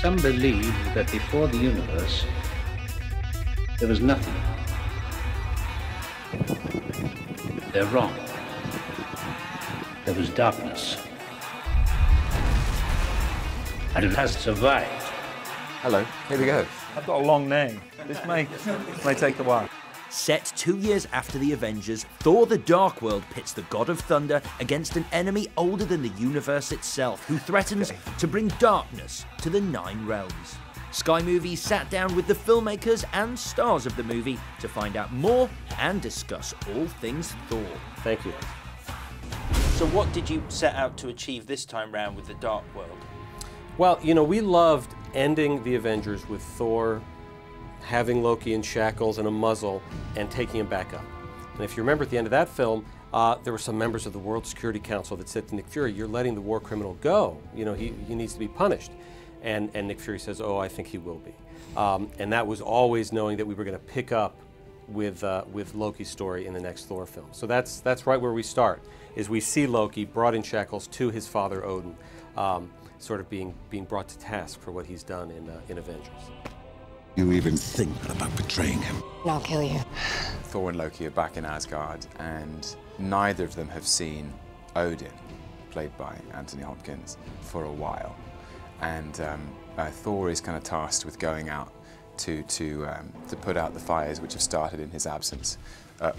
Some believe that before the universe, there was nothing. They're wrong. There was darkness. And it has survived. Hello, here we go. I've got a long name. This may take a while. Set 2 years after the Avengers, Thor the Dark World pits the God of Thunder against an enemy older than the universe itself, who threatens to bring darkness to the 9 realms. Sky Movies sat down with the filmmakers and stars of the movie to find out more and discuss all things Thor. Thank you. So what did you set out to achieve this time round with the Dark World? Well, you know, we loved ending the Avengers with Thor having Loki in shackles and a muzzle and taking him back up. And if you remember at the end of that film, there were some members of the World Security Council that said to Nick Fury, "You're letting the war criminal go. You know, he needs to be punished." And Nick Fury says, "Oh, I think he will be." And that was always knowing that we were going to pick up with Loki's story in the next Thor film. So that's right where we start, is we see Loki brought in shackles to his father Odin, sort of being brought to task for what he's done in Avengers. You even think about betraying him? I'll kill you. Thor and Loki are back in Asgard, and neither of them have seen Odin, played by Anthony Hopkins, for a while. And Thor is kind of tasked with going out to put out the fires which have started in his absence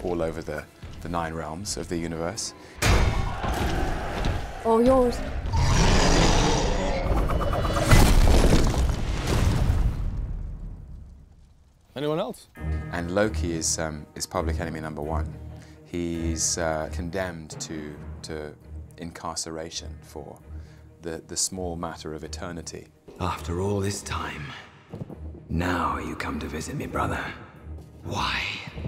all over the 9 realms of the universe. All yours. Anyone else? And Loki is public enemy #1. He's condemned to incarceration for the small matter of eternity. After all this time, now you come to visit me, brother. Why?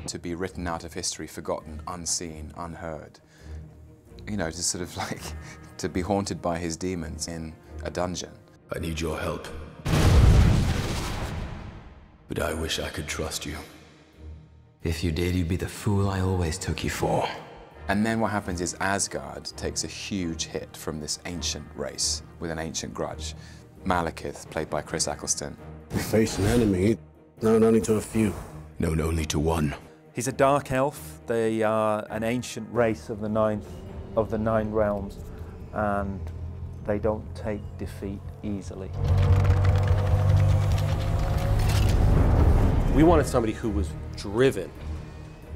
To be written out of history, forgotten, unseen, unheard. You know, to sort of like, to be haunted by his demons in a dungeon. I need your help. But I wish I could trust you. If you did, you'd be the fool I always took you for. And then what happens is Asgard takes a huge hit from this ancient race with an ancient grudge. Malekith, played by Chris Eccleston. We face an enemy known only to a few. Known only to one. He's a dark elf. They are an ancient race of the nine realms, and they don't take defeat easily. We wanted somebody who was driven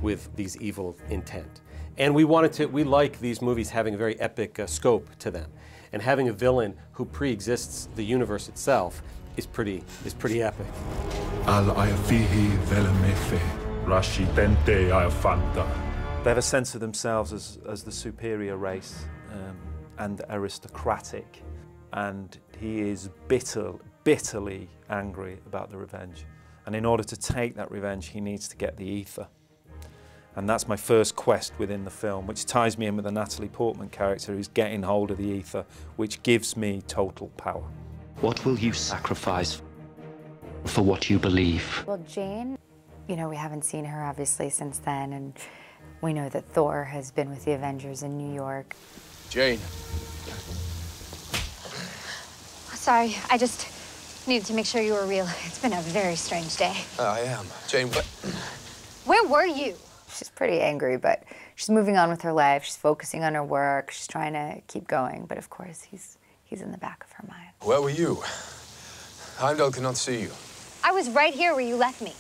with these evil intent. And we like these movies having a very epic scope to them. And having a villain who pre-exists the universe itself is pretty epic. Al-Ayafihi Velamefe, Rashidente Ayafanta. They have a sense of themselves as the superior race and aristocratic. And he is bitterly angry about the revenge. And in order to take that revenge, he needs to get the ether. And that's my first quest within the film, which ties me in with the Natalie Portman character who's getting hold of the ether, which gives me total power. What will you sacrifice for what you believe? Well, Jane, you know, we haven't seen her obviously since then, and we know that Thor has been with the Avengers in New York. Jane. Sorry, I just needed to make sure you were real. It's been a very strange day. I am. Jane, what? Where were you? She's pretty angry, but she's moving on with her life. She's focusing on her work. She's trying to keep going, but of course, he's in the back of her mind. Where were you? Heimdall could not see you. I was right here where you left me.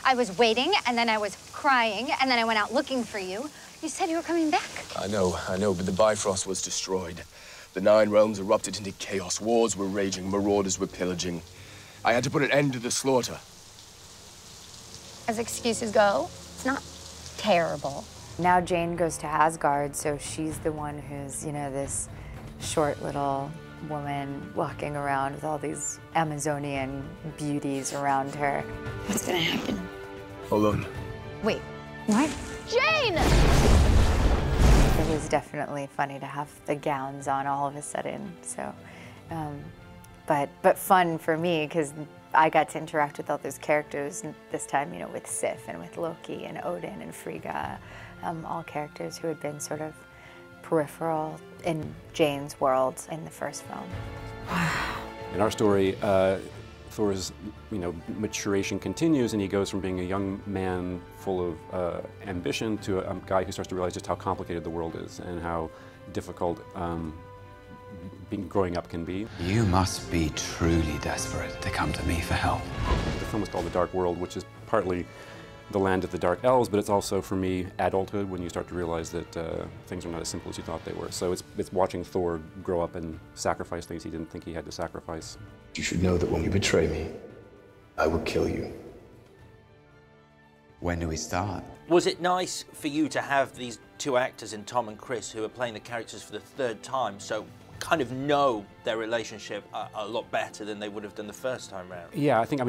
I was waiting, and then I was crying, and then I went out looking for you. You said you were coming back. I know, but the Bifrost was destroyed. The 9 realms erupted into chaos. Wars were raging, marauders were pillaging. I had to put an end to the slaughter. As excuses go, it's not terrible. Now Jane goes to Asgard, so she's the one who's, you know, this short little woman walking around with all these Amazonian beauties around her. What's gonna happen? Hold on. Wait, what? Jane! It was definitely funny to have the gowns on all of a sudden, so, but fun for me, because I got to interact with all those characters this time, you know, with Sif and with Loki and Odin and Frigga, all characters who had been sort of peripheral in Jane's world in the first film. In our story, Thor's, maturation continues, and he goes from being a young man full of ambition to a guy who starts to realize just how complicated the world is and how difficult growing up can be. You must be truly desperate to come to me for help. The film is called The Dark World, which is partly the land of the dark elves, but it's also, for me, adulthood, when you start to realize that things are not as simple as you thought they were. So it's watching Thor grow up and sacrifice things he didn't think he had to sacrifice. You should know that when you betray me, I will kill you. When do we start? Was it nice for you to have these two actors in Tom and Chris who are playing the characters for the third time, so kind of know their relationship a lot better than they would have done the first time round? Yeah, I think,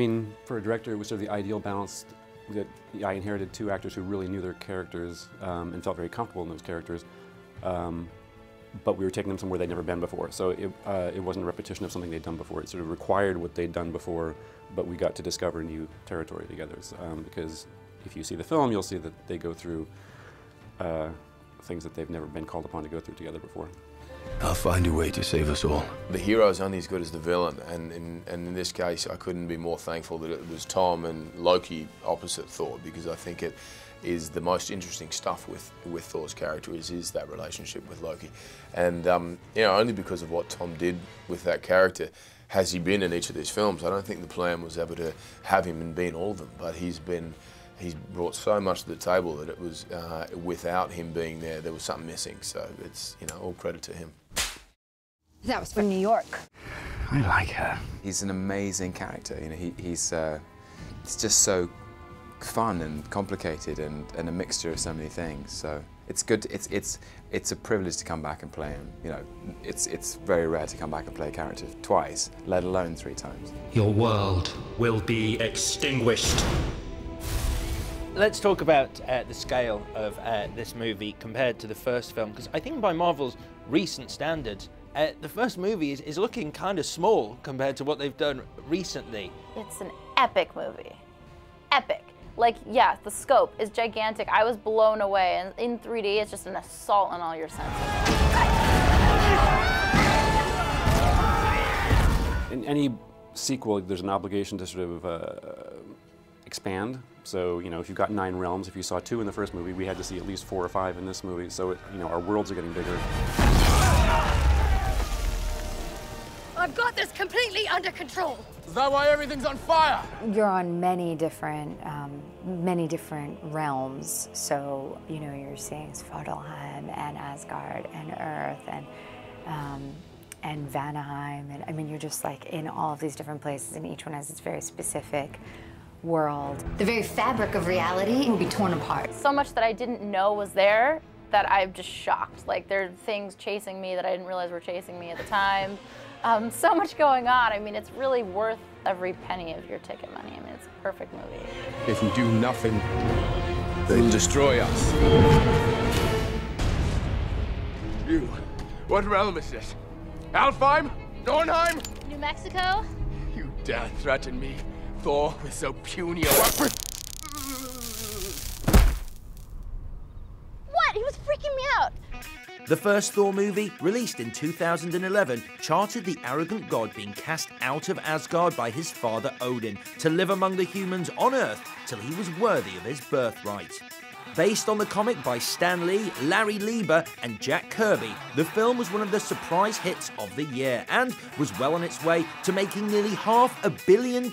for a director, it was sort of the ideal balance that I inherited two actors who really knew their characters and felt very comfortable in those characters, but we were taking them somewhere they'd never been before. So it wasn't a repetition of something they'd done before. It sort of required what they'd done before, but we got to discover new territory together. Because if you see the film, you'll see that they go through things that they've never been called upon to go through together before. I'll find a way to save us all. The hero is only as good as the villain, and in this case, I couldn't be more thankful that it was Tom and Loki opposite Thor, because I think it is the most interesting stuff with Thor's character is that relationship with Loki. And only because of what Tom did with that character has he been in each of these films. I don't think the plan was ever to have him and be in all of them, but he's brought so much to the table that it was, without him being there, there was something missing. So it's, all credit to him. That was from New York. I like her. He's an amazing character. He's just so fun and complicated and a mixture of so many things. So it's good. It's a privilege to come back and play him. It's very rare to come back and play a character twice, let alone 3 times. Your world will be extinguished. Let's talk about the scale of this movie compared to the first film, because I think by Marvel's recent standards, the first movie is looking kind of small compared to what they've done recently. It's an epic movie. Epic. Like, yeah, the scope is gigantic. I was blown away, and in 3D, it's just an assault on all your senses. In any sequel, there's an obligation to sort of expand. So, if you've got 9 realms, if you saw 2 in the first movie, we had to see at least 4 or 5 in this movie. So, our worlds are getting bigger. I've got this completely under control. Is that why everything's on fire? You're on many different realms. So, you're seeing Svartalheim and Asgard and Earth and Vanaheim. And you're just like in all of these different places, and each one has its very specific world. The very fabric of reality will be torn apart. So much that I didn't know was there that I'm just shocked. Like, there are things chasing me that I didn't realize were chasing me at the time. So much going on. It's really worth every penny of your ticket money. It's a perfect movie. If we do nothing, they'll destroy us. You, what realm is this? Alfheim? Dornheim? New Mexico? You dare threaten me, Thor, with so puny a weapon? What? He was freaking me out. The first Thor movie, released in 2011, charted the arrogant god being cast out of Asgard by his father Odin to live among the humans on Earth till he was worthy of his birthright. Based on the comic by Stan Lee, Larry Lieber and Jack Kirby, the film was one of the surprise hits of the year and was well on its way to making nearly $500 million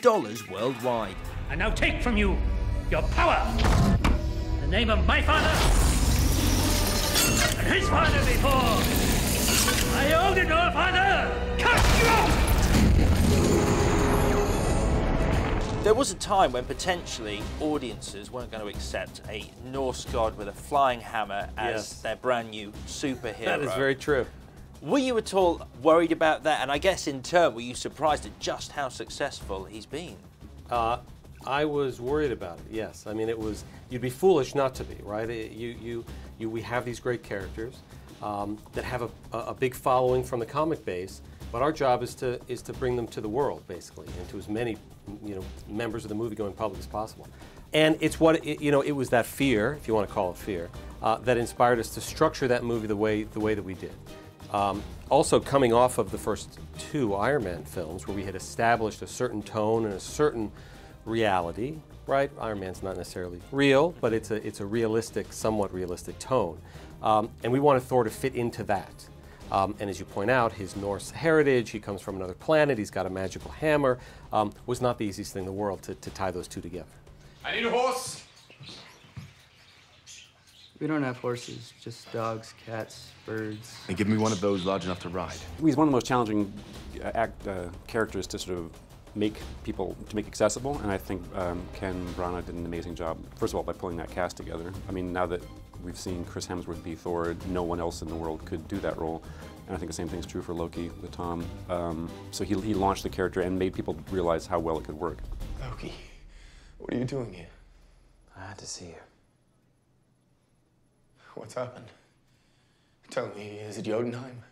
worldwide. I now take from you your power. In the name of my father and his father before, I Odin our father, cast you out! There was a time when potentially audiences weren't going to accept a Norse god with a flying hammer as their brand new superhero. That is very true. Were you at all worried about that? And I guess in turn, were you surprised at just how successful he's been? I was worried about it, yes. You'd be foolish not to be, right? We have these great characters that have a big following from the comic base, but our job is to bring them to the world, basically, and to as many members of the movie-going public as possible. And it's it was that fear, if you want to call it fear, that inspired us to structure that movie the way that we did. Also coming off of the first 2 Iron Man films where we had established a certain tone and a certain reality, right? Iron Man's not necessarily real, but it's a realistic, somewhat realistic tone. And we wanted Thor to fit into that. And as you point out, his Norse heritage, he comes from another planet, he's got a magical hammer, was not the easiest thing in the world to tie those 2 together. I need a horse! We don't have horses, just dogs, cats, birds. And give me one of those large enough to ride. He's one of the most challenging characters to sort of make accessible, and I think Ken Branagh did an amazing job, first of all, by pulling that cast together. I mean, now that we've seen Chris Hemsworth be Thor, no one else in the world could do that role, and I think the same thing's true for Loki with Tom. So he launched the character and made people realize how well it could work. Loki, what are you doing here? I had to see you. What's happened? Tell me, is it Jotunheim?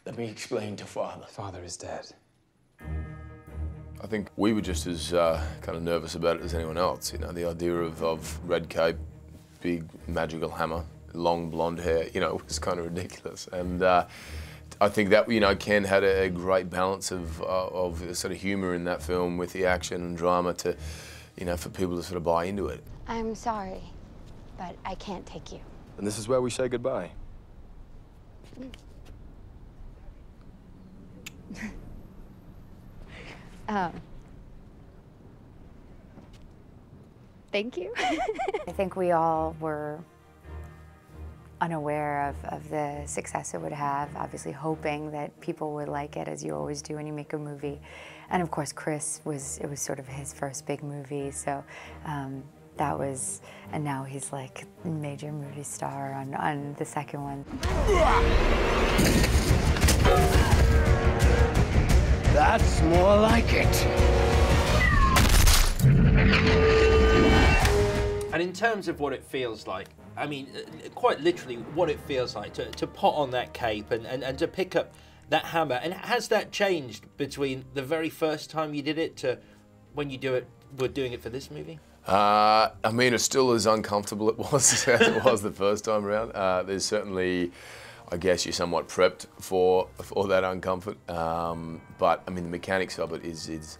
Let me explain to Father. Father is dead. I think we were just as kind of nervous about it as anyone else. You know, the idea of red cape, big magical hammer, long blonde hair, you know, was kind of ridiculous. And I think that, you know, Ken had a great balance of sort of humor in that film with the action and drama to, you know, for people to sort of buy into it. I'm sorry, but I can't take you. And this is where we say goodbye. Thank you. I think we all were unaware of the success it would have, obviously hoping that people would like it, as you always do when you make a movie. And of course, Chris it was sort of his first big movie, so that was, and now he's like a major movie star on the second one. That's more like it. And in terms of what it feels like, I mean, quite literally what it feels like to put on that cape and to pick up that hammer. And has that changed between the very first time you did it to when you were doing it for this movie? I mean, it's still as uncomfortable as it was the first time around. There's certainly, I guess, you're somewhat prepped for that uncomfort. But I mean, the mechanics of it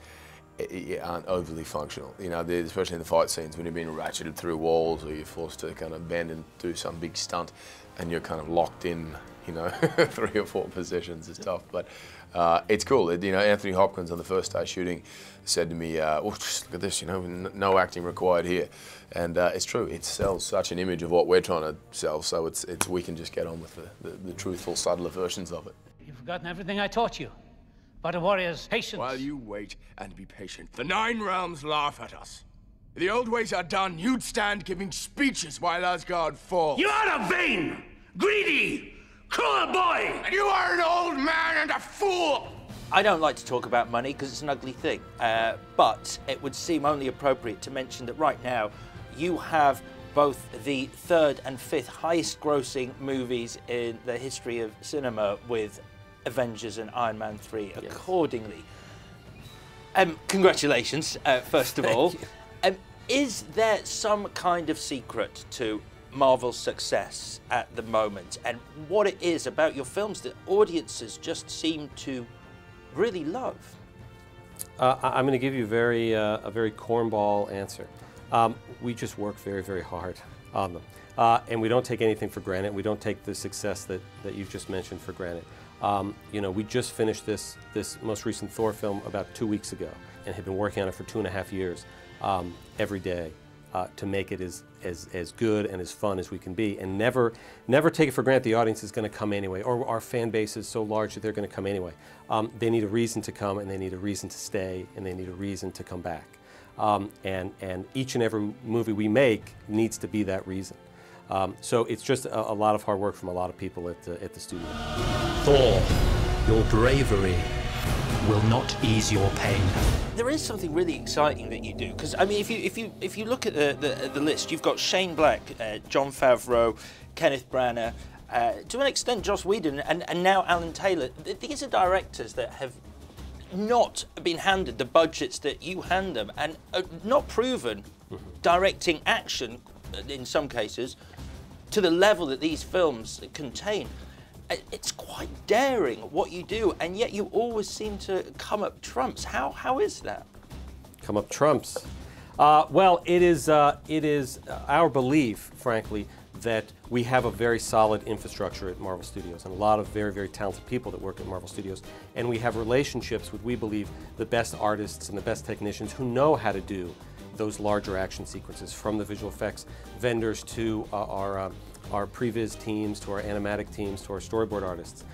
aren't overly functional. You know, especially in the fight scenes when you're being ratcheted through walls or you're forced to kind of bend and do some big stunt, and you're kind of locked in, you know, 3 or 4 positions. It's tough, but it's cool. You know, Anthony Hopkins on the first day shooting said to me, "Oh, just look at this. You know, no acting required here," and it's true. It sells such an image of what we're trying to sell, so it's we can just get on with the truthful, subtler versions of it. You've forgotten everything I taught you. But a warrior's patience. While you wait and be patient, the 9 realms laugh at us. If the old ways are done, you'd stand giving speeches while Asgard falls. You are a vain, greedy, cruel boy! And you are an old man and a fool! I don't like to talk about money because it's an ugly thing, but it would seem only appropriate to mention that right now you have both the 3rd and 5th highest grossing movies in the history of cinema with Avengers and Iron Man 3 accordingly. Congratulations, first of all. Is there some kind of secret to Marvel's success at the moment, and what it is about your films that audiences just seem to really love? I'm going to give you a very cornball answer. We just work very, very hard on them. And we don't take anything for granted. We don't take the success that you've just mentioned for granted. You know, we just finished this most recent Thor film about 2 weeks ago and have been working on it for 2.5 years every day to make it as good and as fun as we can be, and never take it for granted the audience is going to come anyway, or our fan base is so large that they're going to come anyway. They need a reason to come, and they need a reason to stay, and they need a reason to come back. And each and every movie we make needs to be that reason. So it's just a lot of hard work from a lot of people at the studio. Thor, your bravery will not ease your pain. There is something really exciting that you do, because I mean, if you look at the list, you've got Shane Black, Jon Favreau, Kenneth Branagh, to an extent Joss Whedon, and now Alan Taylor. These are directors that have not been handed the budgets that you hand them, and not proven directing action in some cases to the level that these films contain. it's quite daring what you do, and yet you always seem to come up trumps. How is that? Come up trumps. Well, it is our belief, frankly, that we have a very solid infrastructure at Marvel Studios and a lot of very, very talented people that work at Marvel Studios. And we have relationships with, we believe, the best artists and the best technicians who know how to do those larger action sequences, from the visual effects vendors to our previs teams, to our animatic teams, to our storyboard artists.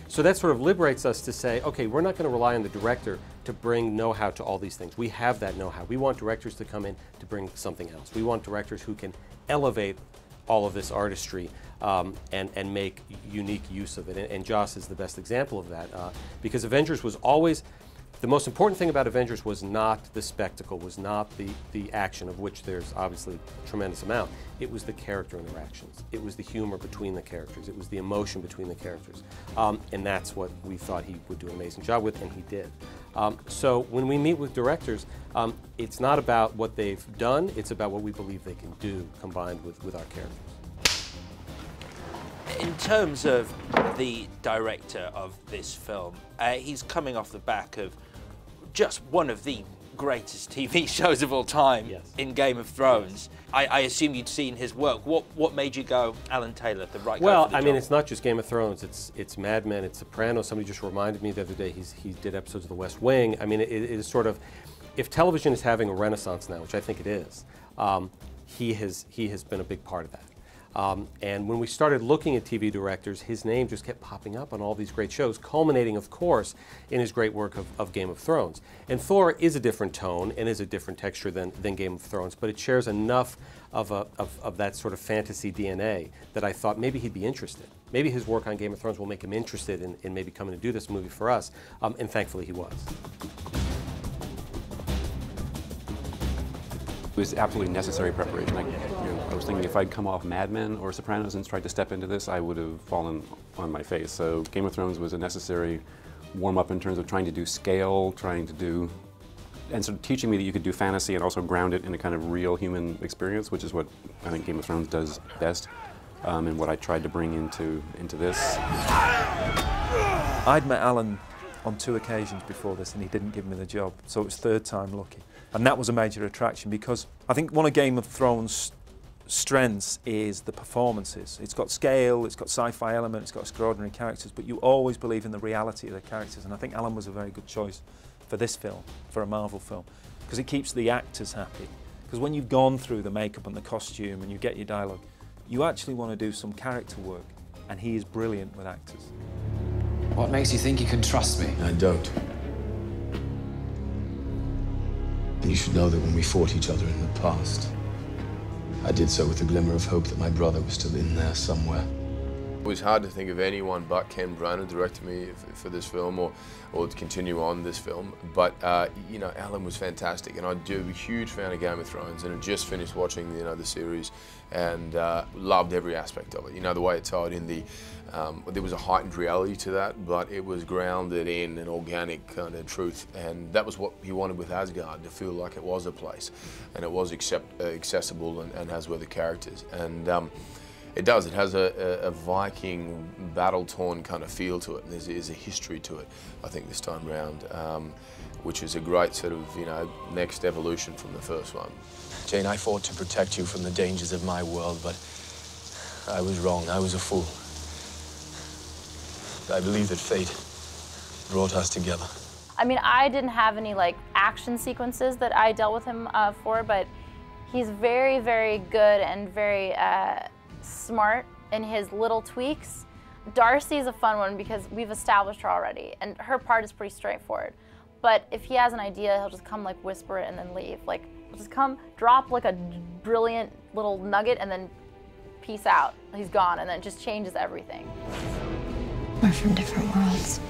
So that sort of liberates us to say, okay, we're not going to rely on the director to bring know-how to all these things. We have that know-how. We want directors to come in to bring something else. We want directors who can elevate all of this artistry and make unique use of it. And Joss is the best example of that, because Avengers was always, the most important thing about Avengers was not the spectacle, was not the action, of which there's obviously a tremendous amount. It was the character interactions. It was the humor between the characters. It was the emotion between the characters. And that's what we thought he would do an amazing job with, and he did. So when we meet with directors, it's not about what they've done, it's about what we believe they can do combined with our characters. In terms of the director of this film, he's coming off the back of just one of the greatest TV shows of all time, yes, in Game of Thrones. Yes. I assume you'd seen his work. What made you go, Alan Taylor, the right guy for the job? I mean, it's not just Game of Thrones. It's Mad Men, it's Sopranos. Somebody just reminded me the other day he did episodes of The West Wing. I mean, it is sort of, if television is having a renaissance now, which I think it is, he has been a big part of that. And when we started looking at TV directors, his name just kept popping up on all these great shows, culminating, of course, in his great work of Game of Thrones. And Thor is a different tone and is a different texture than Game of Thrones, but it shares enough of that sort of fantasy DNA that I thought maybe he'd be interested. Maybe his work on Game of Thrones will make him interested in maybe coming to do this movie for us, and thankfully he was. It was absolutely necessary preparation. I was thinking if I'd come off Mad Men or Sopranos and tried to step into this, I would have fallen on my face. So Game of Thrones was a necessary warm-up in terms of trying to do scale, trying to do, and sort of teaching me that you could do fantasy and also ground it in a kind of real human experience, which is what I think Game of Thrones does best, and what I tried to bring into this. I'd met Alan on 2 occasions before this and he didn't give me the job, so it was 3rd time lucky. And that was a major attraction because I think one of Game of Thrones' strengths is the performances. It's got scale, it's got sci-fi element, it's got extraordinary characters, but you always believe in the reality of the characters, and I think Alan was a very good choice for this film, for a Marvel film, because it keeps the actors happy. Because when you've gone through the makeup and the costume and you get your dialogue, you actually want to do some character work, and he is brilliant with actors. What makes you think you can trust me? I don't. You should know that when we fought each other in the past, I did so with a glimmer of hope that my brother was still in there somewhere. It was hard to think of anyone but Ken Branagh directing me for this film or to continue on this film. But, you know, Alan was fantastic, and I'm a huge fan of Game of Thrones, and I just finished watching, the series and loved every aspect of it. You know, the way it tied in there was a heightened reality to that, but it was grounded in an organic kind of truth, and that was what he wanted with Asgard, to feel like it was a place, and it was accessible and has the characters. And it does. It has a Viking, battle-torn kind of feel to it. And there's a history to it, I think, this time round, which is a great sort of, next evolution from the first one. Jane, I fought to protect you from the dangers of my world, but I was wrong. I was a fool. I believe that fate brought us together. I mean, I didn't have any, action sequences that I dealt with him for, but he's very, very good and very smart in his little tweaks. Darcy's a fun one because we've established her already, and her part is pretty straightforward. But if he has an idea, he'll just come whisper it and then leave. He'll just come, drop a brilliant little nugget, and then peace out. He's gone, and then it just changes everything. We're from different worlds.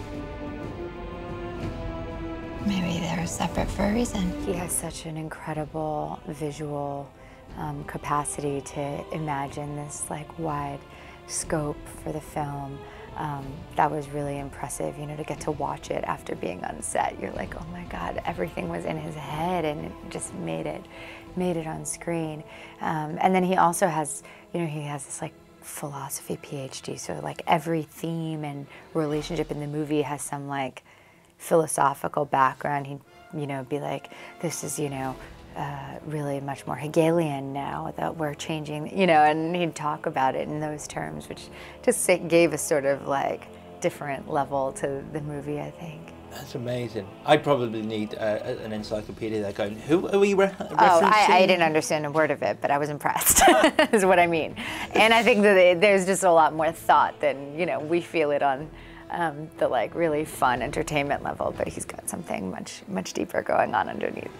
Maybe they're separate for a reason. He has such an incredible visual capacity to imagine this wide scope for the film. That was really impressive, to get to watch it after being on set. You're like, oh my God, everything was in his head, and it just made it on screen. And then he also has, he has this philosophy PhD, so like every theme and relationship in the movie has some like philosophical background. He'd, you know, be like, this is, you know, really much more Hegelian now that we're changing, you know, and he'd talk about it in those terms, which just gave a sort of like different level to the movie, I think. That's amazing. I probably need an encyclopedia there going, who are we referencing? Oh, I didn't understand a word of it, but I was impressed, is what I mean. And I think that there's just a lot more thought than, you know, we feel it on the like really fun entertainment level, but he's got something much deeper going on underneath.